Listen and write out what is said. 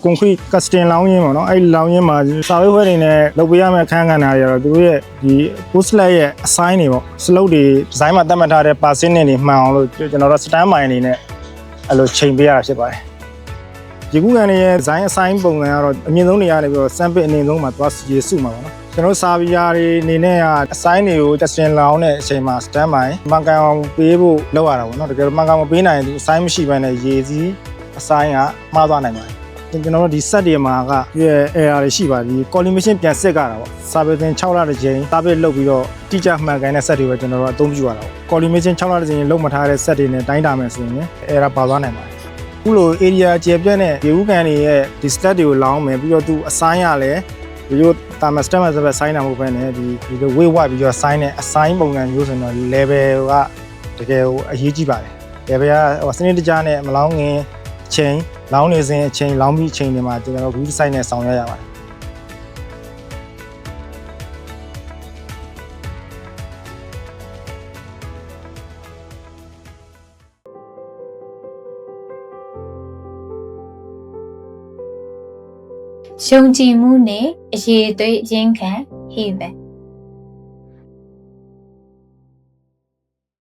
concrete custom လောင်းရင်းပေါ့နော်အဲ့လောင်းရင်းမှာစာဝေးခွဲတွေနဲ့လုပ်ပေးရမယ့်အခန်းကဏ္ဍတွေကတော့သူတို့ရဲ့ဒီ post let ရဲ့ assign တွေပေါ့ slope တွေ design မှာသတ်မှတ်ထားတဲ့ percent တွေမှန်အောင်လို့ကျွန်တော်တို့ stand by အနေနဲ့အဲ့လိုချိန်ပေးရတာဖြစ်ပါတယ်ဒီခုကန်ရဲ့ design assign ပုံစံကတော့အမြင့်ဆုံးနေရာနေပြီးတော့ sample အနေဆုံးမှာသွားရေစုမှာပေါ့နော်ကျွန်တော်စာဗီယာတွေအနေနဲ့က assign တွေကို custom လောင်းတဲ့အချိန်မှာ stand by မှန်ကန်အောင်ပေးဖို့လုပ်ရတာပေါ့နော်တကယ်လို့မှန်ကန်မပေးနိုင်ရင်ဒီ assign မရှိဘဲနဲ့ရေစီး assign ကမှားသွားနိုင်ပါတယ်ကျွန်တော်တို့ဒီ set တွေမှာကရဲ့ error တွေရှိပါဒီ collimation ပြန်စစ်ကြတာပေါ့ servicing 6လတစ်ကြိမ် service လုပ်ပြီးတော့တိကျမှန်ကန်တဲ့ set တွေပဲကျွန်တော်တို့အသုံးပြုရတာပေါ့ collimation 6လတစ်ကြိမ်လုံးမထားတဲ့ set တွေနဲ့တိုင်းတာမယ်ဆိုရင် error ပါသွားနိုင်ပါတယ်အခုလို area ကျေပြတ်တဲ့ရေဦးကန်တွေရဲ့ဒီ stat တွေကိုလောင်းမယ်ပြီးတော့သူ assign ရလဲဒီလို thermostat မှာဆိုပဲ sign တာမဟုတ်ဘဲနဲ့ဒီလို weight ဝိုက်ပြီးတော့ sign တဲ့ assign ပုံစံမျိုးဆိုရင်တော့ level ကတကယ်အရေးကြီးပါတယ် level ကစနစ်တကျနဲ့မလောင်းခင်အချိန်လောင်းနေစဉ်အချိန်လောင်းပြီးအချိန်တွေမှာကျွန်တော်တို့ view site နဲ့ဆောင်ရွက်ရပါတယ်ယုံကြည်မှုနဲ့အရေးအသွေးရင်းခံဟေးပဲ